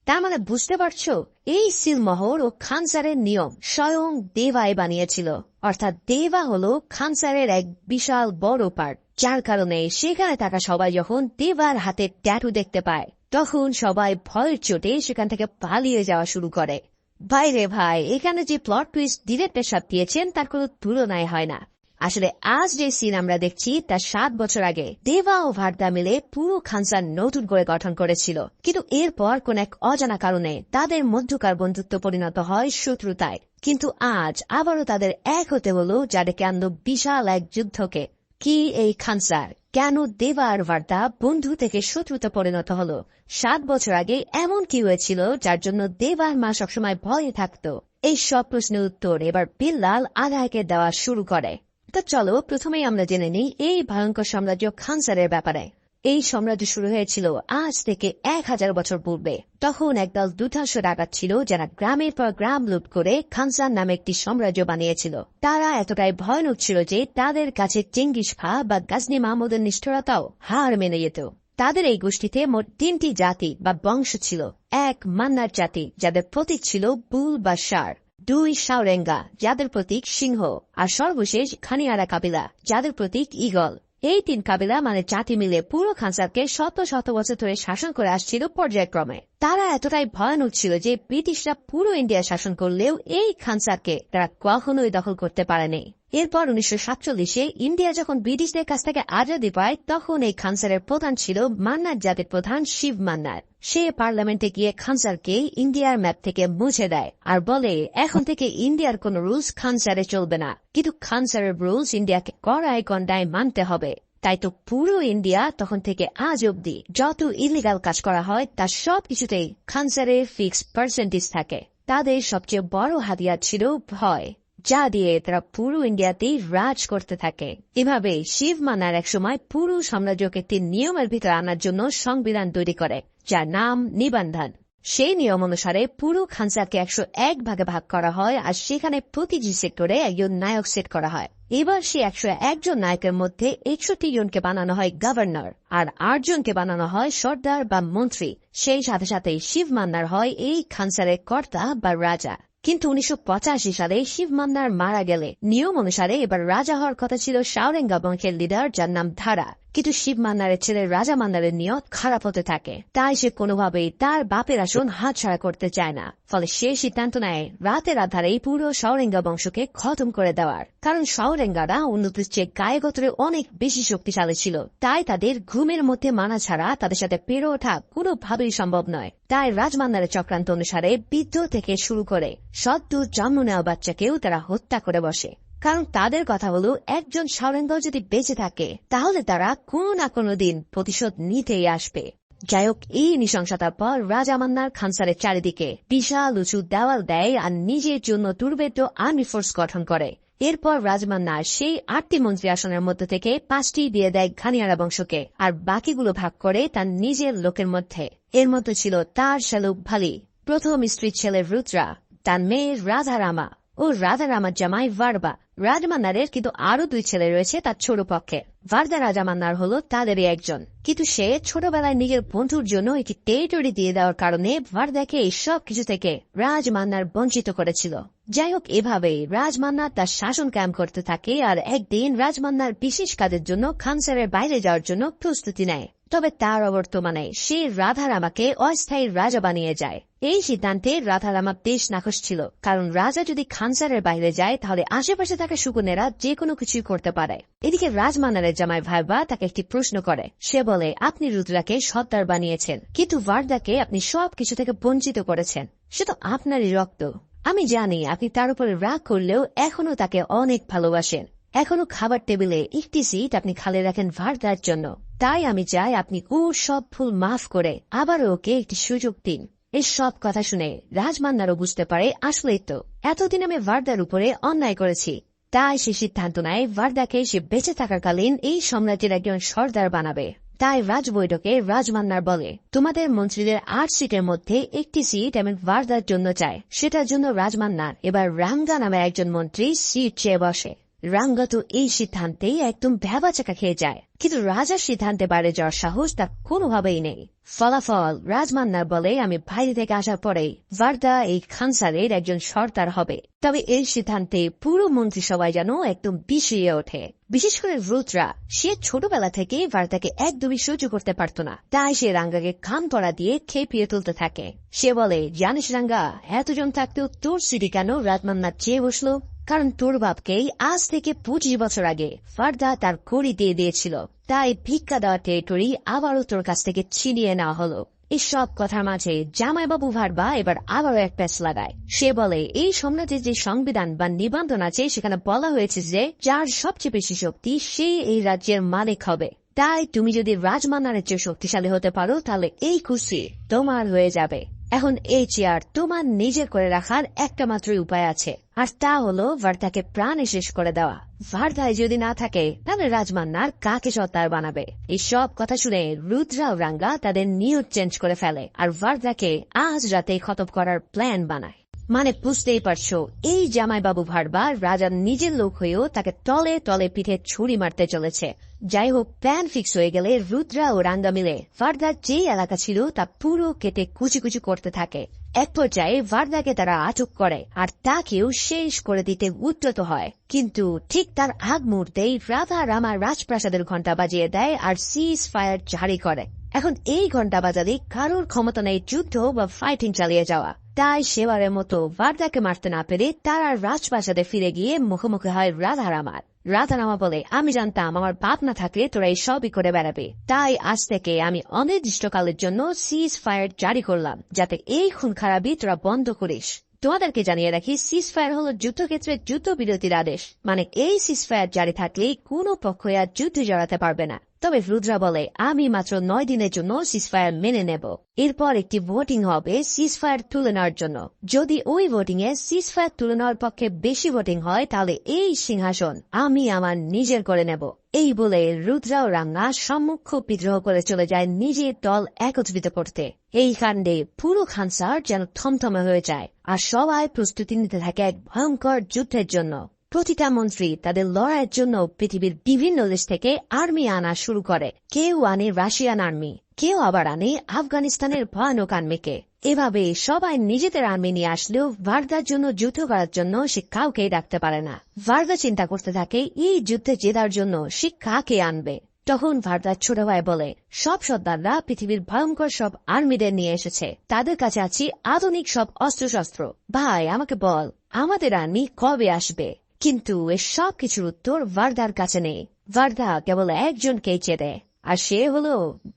A: তার মানে বুঝতে পারছো, এই সিলমোহর ও খানসারের নিয়ম স্বয়ং দেবাই বানিয়েছিল। অর্থাৎ দেবা হলো খানসারের এক বিশাল বড় পার্ট, যার কারণে সেখানে থাকা সবাই যখন দেবার হাতে ট্যাটু দেখতে পায়, তখন সবাই ভয়ের চোটে সেখান থেকে পালিয়ে যাওয়া শুরু করে। ভাইরে ভাই, এখানে যে প্লট টুইস্ট ডিরেক্টর সাথে দিয়েছেন তার কোনো তুলনায় হয় না। আসলে আজ যে সিন আমরা দেখছি তার 7 বছর আগে দেবা ও ভারদা মিলে পুরো খানসার নতুন করে গঠন করেছিল, কিন্তু এরপর কোন এক অজানা কারণে তাদের মধ্যকার বন্ধুত্ব পরিণত হয় শত্রুতায়। কিন্তু আজ আবারও তাদের এক হতে হলো, যা ডেকে আনলো বিশাল এক যুদ্ধকে। কি এই খানসার, কেন দেবা আর ভারদা বন্ধু থেকে শত্রুতে পরিণত হলো? 7 বছর আগে এমন কি হয়েছিল যার জন্য দেবার মা সবসময় ভয়ে থাকত? এই সব প্রশ্নের উত্তর এবার বিল্লাল আদায়কে দেওয়া শুরু করে। তো চলো প্রথমেই আমরা জেনে নিই এই ভয়ঙ্কর সাম্রাজ্য খানসারের ব্যাপারে। এই সাম্রাজ্য শুরু হয়েছিল আজ থেকে 1000 বছর পূর্বে। তখন একদল দুর্ধর্ষ ডাকাত ছিল যারা গ্রামের পর গ্রাম লুট করে খানসার নামে একটি সাম্রাজ্য বানিয়েছিল। তারা এতটাই ভয়ানক ছিল যে তাদের কাছে চেঙ্গিস খা বা গাজনি মাহমুদের নিষ্ঠুরতাও হার মেনে যেত। তাদের এই গোষ্ঠীতে মোট 3টি জাতি বা বংশ ছিল। 1 মান্নার জাতি, যাদের প্রতীক ছিল বুল বা ষাঁড়। 2 সাওরেঙ্গা, যাদের প্রতীক সিংহ। আর সর্বশেষ খানিয়ারা কাবিলা, যাদের প্রতীক ঈগল। এই 3 কাবিলা মানে জাতি মিলে পুরো খানসারকে শত শত বছর ধরে শাসন করে আসছিল পর্যায়ক্রমে। তারা এতটাই ভয়ানক ছিল যে ব্রিটিশরা পুরো ইন্ডিয়া শাসন করলেও এই খানসারকে তারা কখনোই দখল করতে পারেনি। এরপর 1947-এ ইন্ডিয়া যখন ব্রিটিশদের কাছ থেকে আজাদি পায়, তখন এই খানসারের প্রধান ছিল মান্নার জাতির প্রধান শিব মান্নার। সে পার্লামেন্টে গিয়ে খানসারকে ইন্ডিয়ার ম্যাপ থেকে মুছে দেয় আর বলে, এখন থেকে ইন্ডিয়ার কোন রুলস খানসারে চলবে না, কিন্তু খানসারের রুলস ইন্ডিয়াকে কড়ায় কন্ডায় মানতে হবে। তাই তো পুরো ইন্ডিয়া তখন থেকে আজ অব্দি যত ইলিগাল কাজ করা হয় তার সবকিছুতেই খানসারের ফিক্সড পার্সেন্টেজ থাকে। তাদের সবচেয়ে বড় হাতিয়ার ছিল ভয়, যা দিয়ে তারা পুরো ইন্ডিয়াতেই রাজ করতে থাকে। এভাবে শিব মান্নার একসময় পুরো সাম্রাজ্যকে একটি নিয়মের ভিতরে আনার জন্য সংবিধান তৈরি করে, যার নাম নিবন্ধন। সেই নিয়ম অনুসারে পুরো খানসারকে 101 ভাগে ভাগ করা হয়, আর সেখানে প্রতিটি সেক্টরে একজন নায়ক সেট করা হয়। এবার সে 101 জন নায়কের মধ্যে 61 জনকে বানানো হয় গভর্নর, আর 8 জনকে বানানো হয় সর্দার বা মন্ত্রী। সেই সাথে সাথে শিব মান্নার হয় এই খানসারের কর্তা বা রাজা। কিন্তু 1985 সালে শিব মান্নার মারা গেলে নিয়ম অনুসারে এবার রাজা হওয়ার কথা ছিল সাওরেঙ্গা বংশের লিডার, যার নাম ধারা। কিন্তু শিব মান্নারের ছেলে রাজা মান্নারের নিয়ত খারাপ হতে থাকে, তাই সে কোনোভাবেই তার বাপের আসন হাতছাড়া করতে চায় না। ফলে সে সিদ্ধান্ত নেয় রাতের আধারেই পুরো সাওরেঙ্গা বংশকে খতম করে দেওয়ার। কারণ সাওরেঙ্গারা অন্যদের চেয়ে গায়ে গোত্রে অনেক বেশি শক্তিশালী ছিল, তাই তাদের ঘুমের মধ্যে মানা ছাড়া তাদের সাথে পেরে ওঠা কোনোভাবেই সম্ভব নয়। তাই রাজমান্নারের চক্রান্ত অনুসারে বৃদ্ধ থেকে শুরু করে সদ্য জন্ম নেওয়া বাচ্চাকেও তারা হত্যা করে বসে। কারণ তাদের কথা হলো, একজন সাওরেঙ্গাও যদি বেঁচে থাকে তাহলে তারা কোনো না কোনো দিন প্রতিশোধ নিতেই আসবে। যাই হোক, এই নৃশংসতার পর রাজা মান্নার খানসারের চারিদিকে বিশাল উঁচু দেওয়াল দেয় আর নিজের জন্য দুর্ভেদ্য আর্মি ফোর্স গঠন করে। এরপর রাজমান্নার সেই 8টি মন্ত্রী আসনের মধ্যে থেকে 5টি দিয়ে দেয় খানিয়ারা বংশকে, আর বাকিগুলো ভাগ করে তার নিজের লোকের মধ্যে। এর মধ্যে ছিল তার শালুক ভালি, প্রথম স্ত্রীর ছেলে রুদ্রা, তার মেয়ে রাধারামা ও রাধারামার জামাই ভারবা। রাজমান্নারের কিন্তু আরো 2 ছেলে রয়েছে তার ছোট পক্ষে। ভারদা রাজামান্নার হলো তাদেরই একজন, কিন্তু সে ছোটবেলায় নিজের বন্ধুর জন্য একটি টেরিটরি দিয়ে দেওয়ার কারণে ভারদাকে এই সব কিছু থেকে রাজমান্নার বঞ্চিত করেছিল। যাই হোক, এভাবেই রাজমান্নার তার শাসন কায়েম করতে থাকে, আর একদিন রাজমান্নার বিশেষ কাজের জন্য খানসারের বাইরে যাওয়ার জন্য প্রস্তুতি নেয়। তবে তার অবর্তমানে সে রাধারামাকে অস্থায়ী রাজা বানিয়ে যায়। এই সিদ্ধান্তে রাধারামা বেশ নাখোশ ছিল, কারণ রাজা যদি খানসারের বাইরে যায় তাহলে আশেপাশে থাকা শকুনেরা যে কোনো কিছুই করতে পারে। এদিকে রাজমান্নারের জামাই ভাইবা তাকে একটি প্রশ্ন করে। সে বলে, আপনি রুদ্রাকে সর্দার বানিয়েছেন, কিন্তু ভারদাকে আপনি সবকিছু থেকে বঞ্চিত করেছেন। সে তো আপনারই রক্ত। আমি জানি আপনি তার উপরে রাগ করলেও এখনো তাকে অনেক ভালোবাসেন। এখনো খাবার টেবিলে একটি সিট আপনি খালি রাখেন ভারদার জন্য। তাই আমি চাই আপনি ওর সব ভুল মাফ করে আবারও ওকে একটি সুযোগ দিন। এই সব কথা শুনে রাজমান্নারও বুঝতে পারে আসলেই তো এতদিন আমি ভার্দার উপরে অন্যায় করেছি। তাই সে সিদ্ধান্ত নেয় ভার্দাকে সে বেঁচে থাকাকালীন এই সাম্রাজ্যের একজন সর্দার বানাবে। তাই রাজ বৈঠকে রাজমান্নার বলে, তোমাদের মন্ত্রীদের 8 সিটের মধ্যে একটি সিট আমি ভার্দার জন্য চাই। সেটার জন্য রাজমান্নার এবার রাঙ্গা নামে একজন মন্ত্রী সিট চেয়ে বসে। রাঙ্গা তো এই সিদ্ধান্তেই একদম ভ্যাবাচাকা খেয়ে যায়, কিন্তু রাজার সিদ্ধান্তে বাইরে যাওয়ার সাহস তার কোনোভাবেই নেই। ফলাফল রাজমান্নার বলে, আমি বাইরে থেকে আসার পরেই ভার্দা এই খানসারের একজন সর্দার হবে। তবে এই সিদ্ধান্তে পুরো মন্ত্রিসভাই যেন একদম বিষিয়ে ওঠে, বিশেষ করে রুদ্রা। সে ছোটবেলা থেকে ভার্দাকে একদমই সহ্য করতে পারত না, তাই সে রাঙ্গাকে খান পড়া দিয়ে খেপিয়ে তুলতে থাকে। সে বলে, জানিস রাঙ্গা, এতজন থাকতেও তোর সিটি কেন রাজমান্নার চেয়ে বসলো? কারণ তোর বাপকেই আজ থেকে 25 বছর আগে ভার্দা তার কড়ি দিয়ে দিয়েছিল, তাই ভিক্ষা দেওয়া টেরিটরি আবারও তোর কাছ থেকে ছিনিয়ে নেওয়া হলো। এসব কথার মাঝে জামাইবাবু ভার্বা এবার আবারও এক প্যাচ লাগায়। সে বলে, এই সাম্রাজ্যের যে সংবিধান বা নিবন্ধন আছে সেখানে বলা হয়েছে যে যার সবচেয়ে বেশি শক্তি সে এই রাজ্যের মালিক হবে। তাই তুমি যদি রাজমান্নারের চেয়ে শক্তিশালী হতে পারো তাহলে এই কুর্সি তোমার হয়ে যাবে। এখন এই চেয়ার তোমার নিজের করে রাখার একটা মাত্রই উপায় আছে, আর তা হলো ভার্দাকে প্রাণে শেষ করে দেওয়া। ভার্দায় যদি না থাকে তাহলে রাজমান্নার কাকে সর্দার বানাবে? এই সব কথা শুনে রুদ্রা ও রাঙ্গা তাদের নিয়ত চেঞ্জ করে ফেলে আর ভার্দাকে আজ রাতে খতম করার প্ল্যান বানায়। মানে বুঝতেই পারছো, এই জামাইবাবু ভার্বা রাজার নিজের লোক হয়েও তাকে তলে তলে পিঠে ছুরি মারতে চলেছে। যাই হোক, প্ল্যান ফিক্স হয়ে গেলে রুদ্রা ও রাঙ্গা মিলে ভার্দার যে এলাকা ছিল তা পুরো কেটে কুচি কুচি করতে থাকে। এক পর্যায়ে ভার্দাকে তারা আটক করে আর তাকেও শেষ করে দিতে উদ্যত হয়। কিন্তু ঠিক তার আগ মুহূর্তেই রাধা রামার রাজপ্রাসাদের ঘণ্টা বাজিয়ে দেয় আর সিজ ফায়ার জারি করে। এখন এই ঘণ্টা বাজালে কারোর ক্ষমতা নেই যুদ্ধ বা ফাইটিং চালিয়ে যাওয়া। তাই সেবারের মতো ভার্দাকে মারতে না পেরে তারা রাজপ্রাসাদে ফিরে গিয়ে মুখোমুখি হয় রাধা রামার। রাধা রামা বলে, আমি জানতাম আমার বাপ না থাকলে তোরা এই সবই করে বেড়াবে, তাই আজ থেকে আমি অনির্দিষ্টকালের জন্য সিজ ফায়ার জারি করলাম, যাতে এই খুন খারাপি তোরা বন্ধ করিস। তোমাদেরকে জানিয়ে রাখি, সিজ ফায়ার হল যুদ্ধক্ষেত্রে যুদ্ধবিরতির আদেশ। মানে এই সিজ ফায়ার জারি থাকলে কোনো পক্ষই আর যুদ্ধে জড়াতে পারবে না। তবে রুদ্রা বলে, আমি মাত্র 9 দিনের জন্য সিজ ফায়ার মেনে নেব। এরপর একটি ভোটিং হবে সিজ ফায়ার তুলে নেওয়ার জন্য। যদি ওই ভোটিং এ সিজ ফায়ার তুলে নেওয়ার পক্ষে বেশি ভোটিং হয় তাহলে এই সিংহাসন আমি আমার নিজের করে নেব। এই বলে রুদ্রা ও রাঙ্গা সম্মুখ বিদ্রোহ করে চলে যায় নিজের দল একত্রিত করতে। এই কাণ্ডে পুরো খানসার যেন থমথমে হয়ে যায় আর সবাই প্রস্তুতি নিতে থাকে এক ভয়ঙ্কর যুদ্ধের জন্য। প্রতিটা মন্ত্রী তাদের লড়াইয়ের জন্য পৃথিবীর বিভিন্ন দেশ থেকে আর্মি আনা শুরু করে। কেউ আনে রাশিয়ান আর্মি, কেউ আবার আনে আফগানিস্তানের ভয়ানক আর্মিকে। এভাবে সবাই নিজেদের আর্মি নিয়ে আসলেও ভার্দার জন্য যুদ্ধ করার জন্য সে কাউকেই ডাকতে পারে না। ভার্দা চিন্তা করতে থাকে এই যুদ্ধে জেতার জন্য সে কাকে আনবে। তখন ভার্দার ছোট ভাই বলে, সব সর্দাররা পৃথিবীর ভয়ঙ্কর সব আর্মিদের নিয়ে এসেছে, তাদের কাছে আছে আধুনিক সব অস্ত্রশস্ত্র। ভাই আমাকে বল, আমাদের আর্মি কবে আসবে? কিন্তু এ সব কিছুর উত্তর ভার্দার কাছে নেই। ভার্দা কেবল একজনকেই চেনে, আর সে হল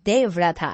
A: দেবরাথা।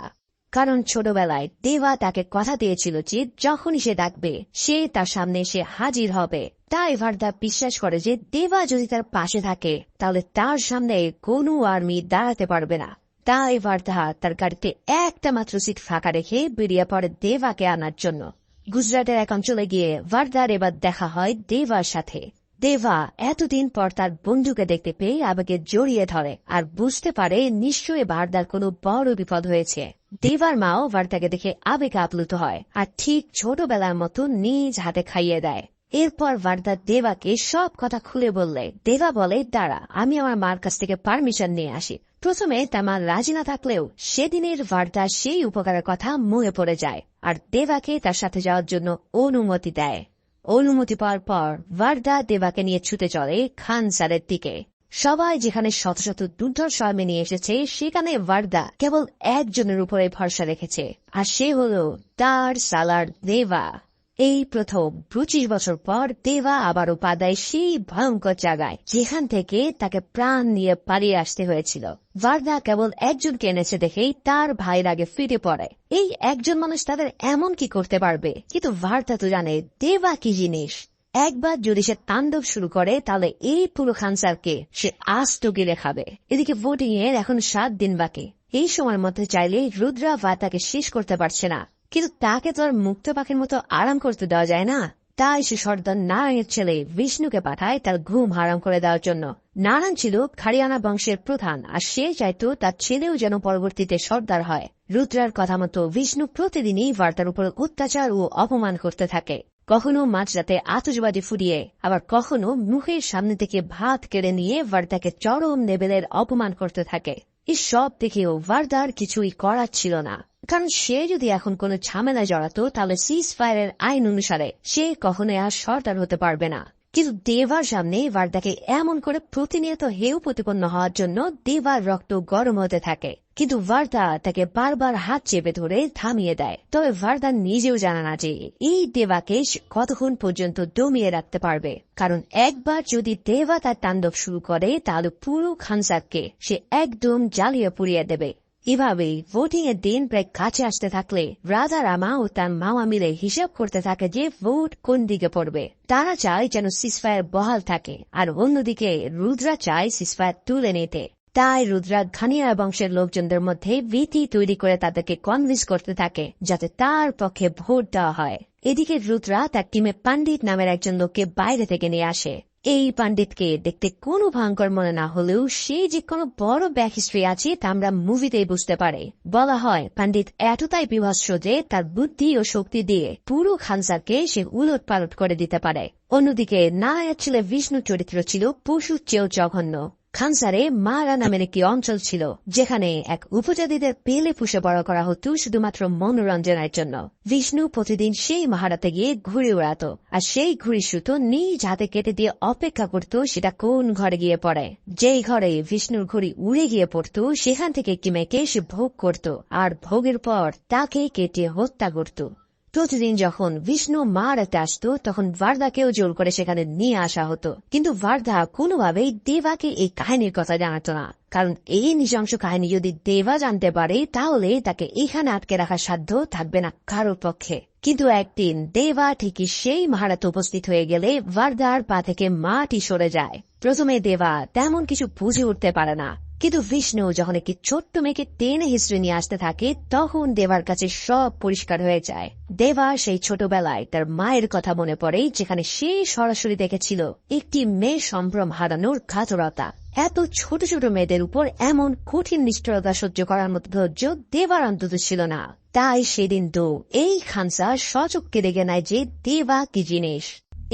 A: কারণ ছোটবেলায় দেবা তাকে কথা দিয়েছিল যে যখনই সে ডাকবে সে তার সামনে এসে হাজির হবে। তাই ভার্দা বিশ্বাস করে যে দেবা যদি তার পাশে থাকে তাহলে তার সামনে কোনো আর্মি দাঁড়াতে পারবে না। তাই ভার্দা তার গাড়িতে একটা মাত্র সিট ফাঁকা রেখে বেরিয়ে পড়ে দেবাকে আনার জন্য। গুজরাটের এক অঞ্চলে গিয়ে ভার্দার এবার দেখা হয় দেবার সাথে। দেবা এতদিন পর তার বন্ধুকে দেখতে পেয়ে আবেগে জড়িয়ে ধরে আর বুঝতে পারে নিশ্চয়ই ভার্দার কোনো বড় বিপদ হয়েছে। দেবার মাও ভার্দাকে দেখে আবেগে আপ্লুত হয় আর ঠিক ছোটবেলার মতো নিজ হাতে খাইয়ে দেয়। এরপর ভার্দা দেবাকে সব কথা খুলে বললে দেবা বলে, দাঁড়া, আমি আমার মার কাছ থেকে পারমিশন নিয়ে আসি। প্রথমে তার মা রাজি না থাকলেও সেদিনের ভার্দা সেই উপকারের কথা মনে পড়ে যায় আর দেবাকে তার সাথে যাওয়ার জন্য অনুমতি দেয়। অনুমতি পাওয়ার পর ভার্দা দেবাকে নিয়ে ছুটে চলে খানসারের দিকে। সবাই যেখানে শত শত দুর্ধর্ষ আর্মি নিয়ে এসেছে সেখানে ভার্দা কেবল একজনের উপরে ভরসা রেখেছে, আর সে হল তার সালার দেবা। এই প্রথম 25 বছর পর দেবা আবারও পা দেয় সেই ভয়ঙ্কর জায়গায় যেখান থেকে তাকে প্রাণ নিয়ে পালিয়ে আসতে হয়েছিল। ভার্দা কেবল একজনকে এনেছে দেখেই তার ভাইয়ের আগে ফিরে পড়ে। এই একজন মানুষ তাদের এমন কি করতে পারবে? কিন্তু ভার্দা তো জানে দেবা কি জিনিস। একবার যদি সে তাণ্ডব শুরু করে তাহলে এই পুরো খানসারকে সে আস্ত গিলে খাবে। এদিকে ভোটিং এর এখন 7 দিন বাকি। এই সময়ের মধ্যে চাইলে রুদ্রা ভার্দাকে শেষ করতে পারছে না, কিন্তু তাকে তো আর মুক্ত পাখির মতো আরাম করতে দেওয়া যায় না। তাই সে সর্দার নারায়ণের ছেলে বিষ্ণুকে পাঠায় তার ঘুম হারাম করে দেওয়ার জন্য। নারায়ণ ছিল খারিয়ানা বংশের প্রধান, আর সে চাইতো তার ছেলেও যেন পরবর্তীতে সর্দার হয়। রুদ্রার কথা মতো বিষ্ণু প্রতিদিনই বার্তার উপর অত্যাচার ও অপমান করতে থাকে। কখনো মাঝরাতে আতশবাজি ফুটিয়ে, আবার কখনো মুখের সামনে থেকে ভাত কেড়ে নিয়ে বার্তাকে চরম লেভেলের অপমান করতে থাকে। এই সব দেখেও ভার্দার কিছুই করার ছিল না, কারণ সে যদি এখন কোনো ঝামেলায় জড়াতো তাহলে সিজ ফায়ারের আইন অনুসারে সে কখনোই আর সর্দার হতে পারবে না। কিন্তু দেবার সামনে ভার্দাকে এমন করে প্রতিনিয়ত হেয় প্রতিপন্ন হওয়ার জন্য দেবার রক্ত গরম হতে থাকে। কিন্তু ভার্দা তাকে বারবার হাত চেপে ধরে থামিয়ে দেয়। তবে ভার্দা নিজেও জানে না যে এই দেবাকে কতক্ষণ পর্যন্ত দমিয়ে রাখতে পারবে, কারণ একবার যদি দেবা তার তাণ্ডব শুরু করে তাহলে পুরো খানসারকে সে একদম জ্বালিয়ে পুড়িয়ে দেবে। এভাবেই ভোটিং এর দিন প্রায় কাছে আসতে থাকলে রাধা রামা ও তার মামা মিলে হিসাব করতে থাকে যে ভোট কোন দিকে পড়বে। তারা চায় যেন সিজফায়ার বহাল থাকে, আর অন্যদিকে রুদ্রা চায় সিজফায়ার তুলে নিতে। তাই রুদ্রা খানিয়া বংশের লোকজনদের মধ্যে ভীতি তৈরি করে তাদেরকে কনভিন্স করতে থাকে যাতে তার পক্ষে ভোট দেওয়া হয়। এদিকে রুদ্রা তার টিমে পণ্ডিত নামের একজন লোককে বাইরে থেকে নিয়ে আসে। এই পণ্ডিতকে দেখতে কোনো ভয়ঙ্কর মনে না হলেও সে যে কোনো বড় ব্যাক হিস্ট্রি আছে তা আমরা মুভিতেই বুঝতে পারে। বলা হয় পণ্ডিত এতটাই বিভৎস যে তার বুদ্ধি ও শক্তি দিয়ে পুরো খানসারকে সে উলট পালট করে দিতে পারে। অন্যদিকে নারায়ণের ছেলে বিষ্ণু চরিত্র ছিল পশুর চেয়েও জঘন্য। খানসারে মারা নামের একটি অঞ্চল ছিল যেখানে এক উপজাতিদের পেলে পুষে বড় করা হতো শুধুমাত্র মনোরঞ্জনের জন্য। বিষ্ণু প্রতিদিন সেই মাহারাতে গিয়ে ঘুড়ি উড়াতো, আর সেই ঘুড়ি সুতো নিজ হাতে কেটে দিয়ে অপেক্ষা করত সেটা কোন ঘরে গিয়ে পড়ে। যেই ঘরে বিষ্ণুর ঘুড়ি উড়ে গিয়ে পড়ত সেখান থেকে একটি মেয়েকে সে ভোগ করত, আর ভোগের পর তাকে কেটে হত্যা করত। প্রতিদিন যখন বিষ্ণু মারাতে আসতো তখন ভার্দাকেও জোর করে সেখানে নিয়ে আসা হতো, কিন্তু ভার্দা কোনোভাবেই দেবাকে এই কাহিনীর কথা জানাতো না, কারণ এই নৃশংস কাহিনী যদি দেবা জানতে পারে তাহলে তাকে এখানে আটকে রাখার সাধ্য থাকবে না কারোর পক্ষে। কিন্তু একদিন দেবা ঠিকই সেই মাহারাতে উপস্থিত হয়ে গেলে ভার্দার পা থেকে মাটি সরে যায়। প্রথমে দেবা তেমন কিছু বুঝে উঠতে পারে না, কিন্তু বিষ্ণু যখন একটি ছোট্ট মেয়েকে টেনে হিস্ট্রি নিয়ে আসতে থাকে তখন দেবার কাছে সব পরিষ্কার হয়ে যায়। দেবা সেই ছোটবেলায় তার মায়ের কথা মনে পড়ে, যেখানে সে সরাসরি দেখেছিল একটি মেয়ে সম্ভ্রম হারানোর ঘাতরতা। এত ছোট ছোট মেয়েদের উপর এমন কঠিন নিষ্ঠুরতা সহ্য করার মতো ধৈর্য দেবার অন্তত ছিল না। তাই সেদিন তো এই খানসা সচক্ষে দেখে নেয় যে দেবা কি জিনিস।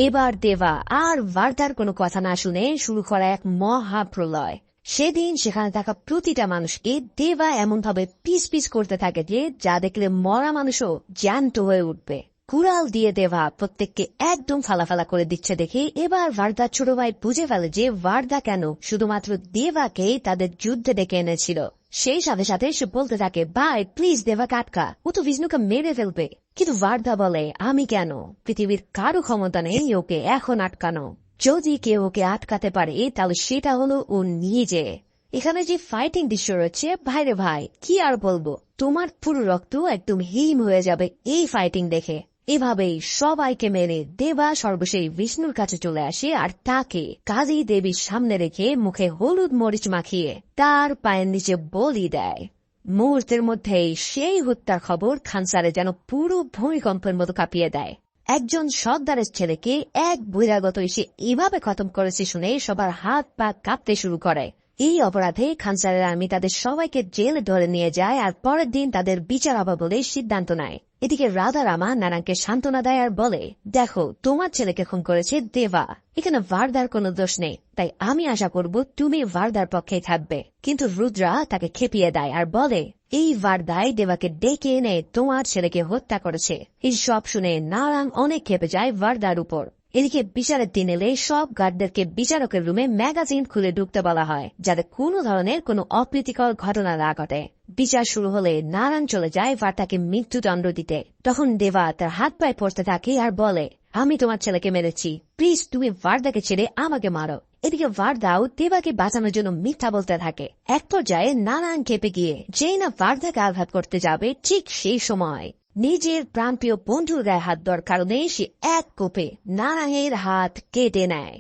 A: এবার দেবা আর ভার্দার কোনো কথা না শুনে শুরু করা এক মহাপ্রলয়। সেদিন সেখানে থাকা প্রতিটা মানুষকে দেবা এমনভাবে পিস পিস করতে থাকে যে যা দেখলে মরা মানুষও জ্যান্ত হয়ে উঠবে। কুড়াল দিয়ে দেবা প্রত্যেককে একদম ফালাফালা করে দিচ্ছে দেখে এবার ভার্দার ছোট ভাই বুঝে ফেলে যে ভার্দা কেন শুধুমাত্র দেবাকে তাদের যুদ্ধে ডেকে এনেছিল। সেই সাথে সাথে সে বলতে থাকে, ভাই প্লিজ দেবাকে আটকা, ও তো বিষ্ণুকে মেরে ফেলবে। কিন্তু ভার্দা বলে, আমি কেন, পৃথিবীর কারো ক্ষমতা নেই ওকে এখন আটকানো। যদি কেউ ওকে আটকাতে পারে তাহলে সেটা হলো ও নিজে। এখানে যে ফাইটিং দৃশ্য রয়েছে ভাইরে ভাই কি আর বলবো, তোমার পুরো রক্ত একদম হিম হয়ে যাবে এই ফাইটিং দেখে। এভাবেই সবাইকে মেরে দেবা সর্বশেষ বিষ্ণুর কাছে চলে আসে, আর তাকে কাজী দেবীর সামনে রেখে মুখে হলুদ মরিচ মাখিয়ে তার পায়ের নিচে বলি দেয়। মুহূর্তের মধ্যেই সেই হত্যার খবর খানসারে যেন পুরো ভূমিকম্পের মতো কাঁপিয়ে দেয়। একজন সর্দারের ছেলেকে এক বহিরাগত এসে এভাবে খতম করেছে শুনে সবার হাত পা কাঁপতে শুরু করে। এই অপরাধে খানসারের আর্মি তাদের সবাইকে জেলে ধরে নিয়ে যায়, আর পরের দিন তাদের বিচার হবে বলে সিদ্ধান্ত নেয়। এদিকে রাধা রামা নারায়ণকে সান্ত্বনা দেয় আর বলে, দেখো তোমার ছেলেকে খুন করেছে দেবা, এখানে ভার্দার কোনো দোষ নেই, তাই আমি আশা করব তুমি ভার্দার পক্ষেই থাকবে। কিন্তু রুদ্রা তাকে খেপিয়ে দেয় আর বলে, এই ভার্দাই দেবাকে ডেকে এনে তোমার ছেলেকে হত্যা করেছে। এই সব শুনে নারায়ণ অনেক খেপে যায় ভার্দার উপর। এদিকে বিচারের দিন এলে সব গার্ডদেরকে বিচারকের রুমে ম্যাগাজিন খুলে ঢুকতে বলা হয় যাতে কোনো ধরনের কোনো অপ্রীতিকর ঘটনা না ঘটে। বিচার শুরু হলে নারায়ণ চলে যায় ভার্দাকে মৃত্যুদণ্ড দিতে। তখন দেবা তার হাত পায়ে পড়তে থাকে আর বলে, আমি তোমার ছেলেকে মেরেছি, প্লিজ তুমি ভার্দাকে ছেড়ে আমাকে মারো। এদিকে ভার্দাও দেবাকে বাঁচানোর জন্য মিথ্যা বলতে থাকে। এক পর্যায়ে নারায়ণ খেপে গিয়ে যেই না ভার্দাকে আঘাত করতে যাবে ঠিক সেই সময় নিজের প্রাণপ্রিয় বন্ধুর গায়ে হাত দেওয়ার কারণে সে এক কোপে নারায়ণের হাত কেটে নেয়।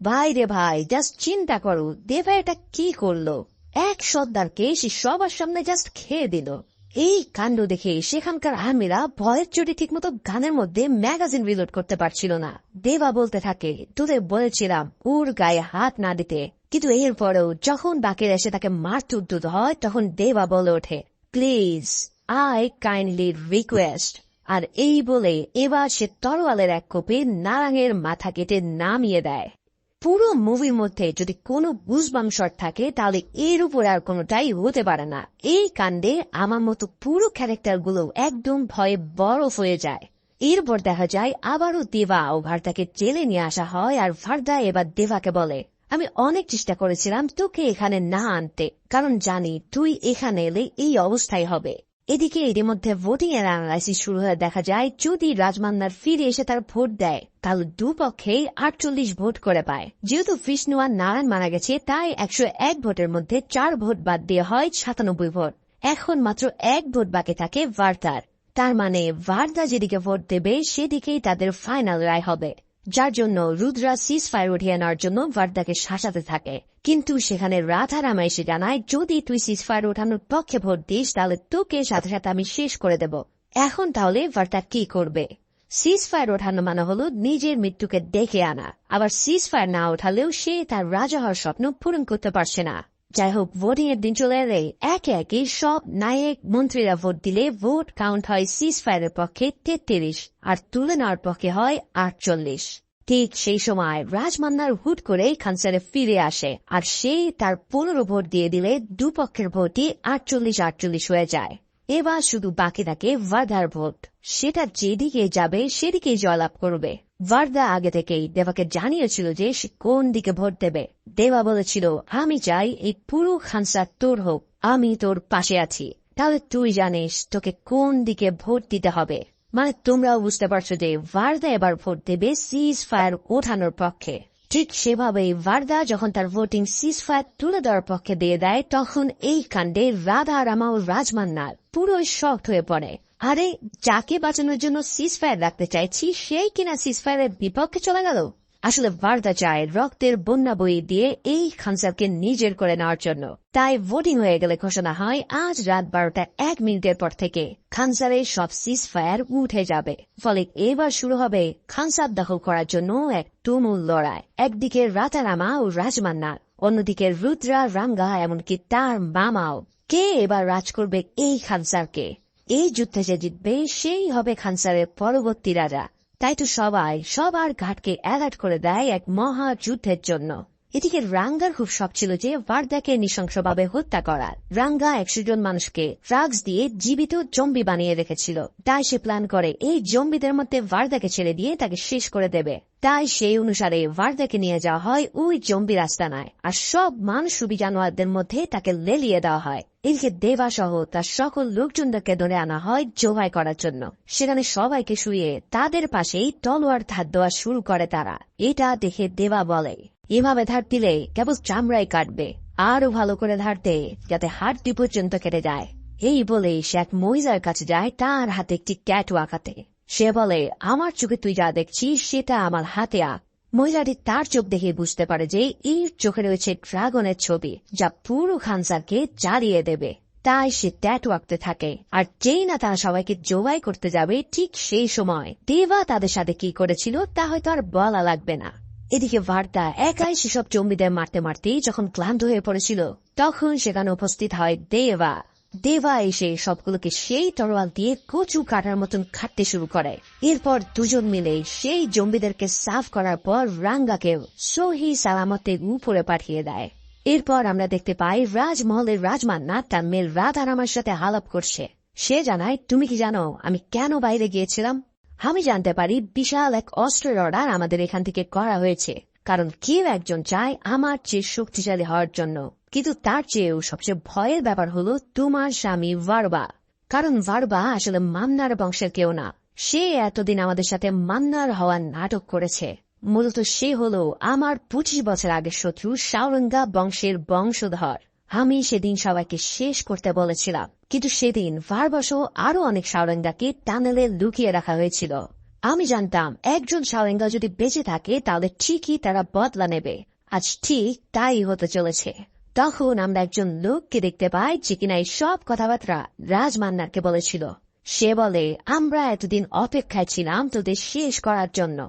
A: ভাই রে ভাই, জাস্ট চিন্তা করো দেবা এটা কি করলো। এক সর্দারকে সে সবার সামনে জাস্ট খেয়ে দিল। এই কাণ্ড দেখে সেখানকার আর্মিরা ভয়ের চোটে ঠিকমতো গানের মধ্যে ম্যাগাজিন রিলোড করতে পারছিল না। দেবা বলতে থাকে, তোদের বলেছিলাম ওর গায়ে হাত না দিতে, কিন্তু এরপরেও যখন বাকিরা এসে তাকে মারতে উদ্যত হয় তখন দেবা বলে ওঠে, প্লিজ আই কাইন্ডলি রিকোয়েস্ট। আর এই বলে এবার সে তরোয়ালের এক কোপে নারাঙের মাথা কেটে নামিয়ে দেয়। পুরো মুভির মধ্যে যদি কোনো গুজবাম শট থাকে তাহলে এর উপর আর কোনোটাই হতে পারে না। এই কাণ্ডে আমার মতো পুরো ক্যারেক্টারগুলো একদম ভয়ে বরফ হয়ে যায়। এরপর দেখা যায় আবারও দেবা ও ভার্দাকে জেলে নিয়ে আসা হয়, আর ভার্দা এবার দেবাকে বলে, আমি অনেক চেষ্টা করেছিলাম তোকে এখানে না আনতে, কারণ জানি তুই এখানে এলে এই অবস্থায় হবে। এদিকে এর মধ্যে ভোটিং এর অ্যানালাইসিস শুরু হয়ে দেখা যায় যদি রাজমান্নার ফিরে এসে তার ভোট দেয় তাহলে দুপক্ষেই 48 ভোট করে পায়। যেহেতু বিষ্ণু আর নারায়ণ মারা গেছে তাই 101 ভোটের মধ্যে 4 ভোট বাদ দিয়ে হয় 97 ভোট। এখন মাত্র 1 ভোট বাকি থাকে ভার্দার। তার মানে ভার্দা যেদিকে ভোট দেবে সেদিকেই তাদের ফাইনাল রায় হবে, যার জন্য রুদ্রা সিজ ফায়ার উঠিয়ে নেওয়ার জন্য ভার্দাকে শাসাতে থাকে। কিন্তু সেখানে রাধারামা এসে জানায়, যদি তুই সিজ ফায়ার ওঠানোর পক্ষে ভোট দিস তাহলে তোকে সাথে সাথে আমি শেষ করে দেব। এখন তাহলে ভার্দা কি করবে? সিজ ফায়ার ওঠানো মানে হলো নিজের মৃত্যুকে ডেকে আনা, আবার সিজ ফায়ার না ওঠালেও সে তার রাজা হওয়ার স্বপ্ন পূরণ করতে পারছে না। যাই হোক, ভোটিং এর দিন চলে এলে একে একে সব নায়ক মন্ত্রীরা ভোট দিলে ভোট কাউন্ট হয় সিজ ফায়ারের পক্ষে 33 আর তুলে নেওয়ার পক্ষে হয় 48। ঠিক সেই সময় রাজমান্নার হুট করে খানসারে ফিরে আসে, আর সে তার 15 ভোট দিয়ে দিলে দুপক্ষের ভোটই 48-48 হয়ে যায়। এবার শুধু বাকি থাকে ভার্দার ভোট, সেটা যেদিকে যাবে সেদিকেই জয়লাভ করবে। ভার্দা আগে থেকেই দেবাকে জানিয়েছিল যে সে কোন দিকে ভোট দেবে। দেবা বলেছিল, আমি চাই এই পুরো খানসার তোর হোক, আমি তোর পাশে আছি, তাহলে তুই জানিস তোকে কোন দিকে ভোট দিতে হবে। মানে তোমরাও বুঝতে পারছো যে ভার্দা এবার ভোট দেবে সিজ ফায়ার ওঠানোর পক্ষে। ঠিক সেভাবেই ভার্দা যখন তার ভোটিং সিজ ফায়ার তুলে দেওয়ার পক্ষে দিয়ে দেয় তখন এই কাণ্ডে রাধারামা ও রাজমান্নার পুরোই শক্ট হয়ে পড়ে। আরে যাকে বাঁচানোর জন্য সিজ ফায়ার রাখতে চাইছি সেই কিনা সিজ ফায়ারের বিপক্ষে চলে গেল। আসলে ভার্দা চায় রক্তের বন্যা বই দিয়ে এই খানসারকে নিজের করে নেওয়ার জন্য। তাই ভোটিং হয়ে গেলে ঘোষণা হয় আজ রাত 12:01 পর থেকে খানসারের সব সিজ ফায়ার উঠে যাবে। ফলে এবার শুরু হবে খানসার দখল করার জন্য এক তুমুল লড়াই। একদিকে রাতারামা ও রাজমান্না, অন্যদিকে রুদ্রা, রাঙ্গা, এমনকি তার মামাও। কে এবার রাজ করবে এই খানসারকে? এই যুদ্ধে যে জিতবে সেই হবে খানসারের পরবর্তী রাজা। তাই তো সবাই সবার ঘাটকে অ্যালার্ট করে দেয় এক মহা যুদ্ধের জন্য। এদিকে রাঙ্গার খুব শখ ছিল যে ভার্দাকে নৃশংসভাবে হত্যা করার। রাঙ্গা 100 জন মানুষকে ড্রাগস দিয়ে জীবিত জম্বি বানিয়ে রেখেছিল। তাই সে প্ল্যান করে এই জম্বিদের মধ্যে ভার্দাকে ছেড়ে দিয়ে তাকে শেষ করে দেবে। তাই সেই অনুসারে ভার্দাকে নিয়ে যাওয়া হয় ওই জম্বির আস্তানায়, আর সব মানুষরূপী জানোয়ারদের মধ্যে তাকে লেলিয়ে দেওয়া হয়। এদিকে দেবা সহ তার সকল লোকজনদেরকে ধরে আনা হয় জবাই করার জন্য। সেখানে সবাইকে শুয়ে তাদের পাশেই তলোয়ার ধার দেওয়া শুরু করে তারা। এটা দেখে দেবা বলে, এভাবে ধার দিলে কেবল চামড়াই কাটবে, আরো ভালো করে ধার দে যাতে হাড়টি পর্যন্ত কেটে যায়। এই বলে সে এক মহিলার কাছে যায় তার হাতে একটি ট্যাটু আঁকাতে। সে বলে, আমার চোখে তুই যা দেখছিস সেটা আমার হাতে আঁক। মহিলাটি তার চোখ দেখে বুঝতে পারে যে এর চোখে রয়েছে ড্রাগনের ছবি, যা পুরো খানসারকে জ্বালিয়ে দেবে। তাই সে ট্যাটু আঁকতে থাকে। আর যেই না তারা সবাইকে জবাই করতে যাবে ঠিক সেই সময় দেবা তাদের সাথে কি করেছিল তা হয়তো আর বলা লাগবে না। এদিকে ভার্দা একাই সেসব জম্বিদের মারতে মারতেই যখন ক্লান্ত হয়ে পড়েছিল তখন সেখানে উপস্থিত হয় দেবা। দেবা এসে সবগুলোকে সেই তরোয়াল দিয়ে কচু কাটার মতন কাটতে শুরু করে। এরপর দুজন মিলে সেই জম্বিদেরকে সাফ করার পর রাঙ্গাকেও সহি সালামতে উপরে পাঠিয়ে দেয়। এরপর আমরা দেখতে পাই রাজমহলের রাজমান্না তার মেয়ে রাধারামার সাথে আলাপ করছে। সে জানায়, তুমি কি জানো আমি কেন বাইরে গিয়েছিলাম? আমি জানতে পারি বিশাল এক অস্ত্রের অর্ডার আমাদের এখান থেকে করা হয়েছে, কারণ কেউ একজন চায় আমার চেয়ে শক্তিশালী হওয়ার জন্য। কিন্তু তার চেয়েও সবচেয়ে ভয়ের ব্যাপার হলো তোমার স্বামী ভার্বা, কারণ ভার্বা আসলে মান্নার বংশের কেউ না। সে এতদিন আমাদের সাথে মান্নার হওয়ার নাটক করেছে। মূলত সে হলো আমার 25 বছর আগের শত্রু সাওরঙ্গা বংশের বংশধর। আমি সেদিন সবাইকে শেষ করতে বলেছিলাম, কিন্তু সেদিন ভার্বাসহ আরো অনেক সাওরঙ্গাকে টানেলে লুকিয়ে রাখা হয়েছিল। আমি জানতাম একজন সাওরঙ্গা যদি বেঁচে থাকে তাহলে ঠিকই তারা বদলা নেবে। আজ ঠিক তাই হতে চলেছে। তখন আমরা একজন লোককে দেখতে পাই যে কিনা এই সব কথাবার্তা রাজমান্নারকে বলেছিল। সে বলে, আমরা এতদিন অপেক্ষায় ছিলাম তোদের শেষ করার জন্য,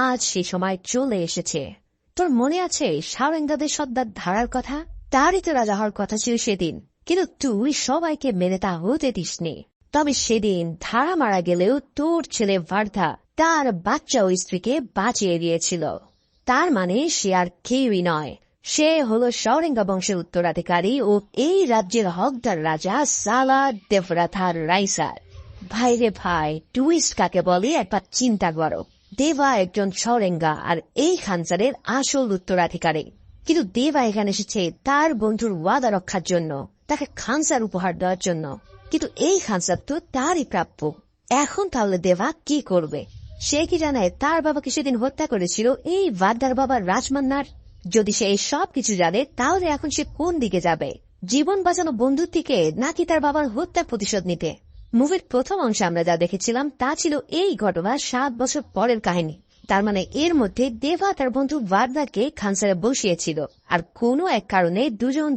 A: আজ সে সময় চলে এসেছে। তোর মনে আছে সারেঙ্গাদের সর্দার ধারার কথা? তারই তো রাজা হওয়ার কথা ছিল সেদিন, কিন্তু তুই সবাইকে মেনে তা হতে দিসনি। তবে সেদিন ধারা মারা গেলেও তোর ছেলে ভার্ধা তার বাচ্চা ও স্ত্রীকে বাঁচিয়ে দিয়েছিল। তার মানে সে আর কেউই নয়, সে হলো সারেঙ্গা বংশের উত্তরাধিকারী ও এই রাজ্যের হকদার রাজা সালা দেবরাথার রাইসার। ভাইরে ভাই, টুইস্ট কাকে বলে একবার চিন্তা করো। দেবা একজন সারেঙ্গা আর এই খানসারের আসল উত্তরাধিকারী, কিন্তু দেবা এখানে এসেছে তার বন্ধুর ওয়াদা রক্ষার জন্য, তাকে খানসার উপহার দেওয়ার জন্য। কিন্তু এই খানসার তো তারই প্রাপ্য। এখন তাহলে দেবা কি করবে? সে কি জানায় তার বাবাকে সেদিন হত্যা করেছিল এই ভার্ধার বাবা রাজমান্নার? যদি সে এই সব কিছু জানে, তাহলে এখন সে কোন দিকে যাবে? জীবন বাঁচানো বন্ধুর দিকে, নাকি তার বাবার হত্যার প্রতিশোধ নিতে? মুভির প্রথম অংশে আমরা যা দেখেছিলাম তা ছিল এই ঘটনার 7 বছর পরের কাহিনী। তার মানে এর মধ্যে দেবা তার বন্ধু ভার্ধাকে খানসারে বসিয়েছিল, আর কোনো এক কারণে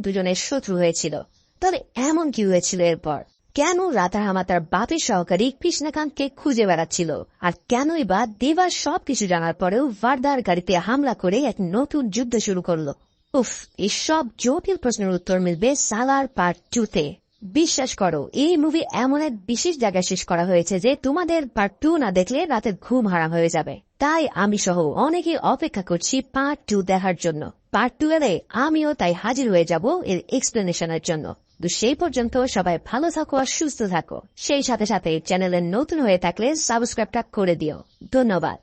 A: দুজনের শত্রু হয়েছিল। তবে এমন কি হয়েছিল এরপর? কেন রাতারামা তার বাপের সহকারী কৃষ্ণকান্তকে খুঁজে বেড়াচ্ছিল? আর কেনই বা দেবার সবকিছু জানার পরেও ভার্ধার গাড়িতে হামলা করে এক নতুন যুদ্ধ শুরু করলো? উফ, এসব জটিল প্রশ্নের উত্তর মিলবে সালার পার্ট 2-তে। বিশ্বাস করো, এই মুভি এমন এক বিশেষ জায়গায় শেষ করা হয়েছে যে তোমাদের পার্ট 2 না দেখলে রাতের ঘুম হারাম হয়ে যাবে। তাই আমি সহ অনেকে অপেক্ষা করছি পার্ট 2 দেখার জন্য। পার্ট 2 এলে আমিও তাই হাজির হয়ে যাব এর এক্সপ্লেনেশনের জন্য। তো সেই পর্যন্ত সবাই ভালো থাকো আর সুস্থ থাকো। সেই সাথে সাথে চ্যানেলে নতুন হয়ে থাকলে সাবস্ক্রাইবটা করে দিও। ধন্যবাদ।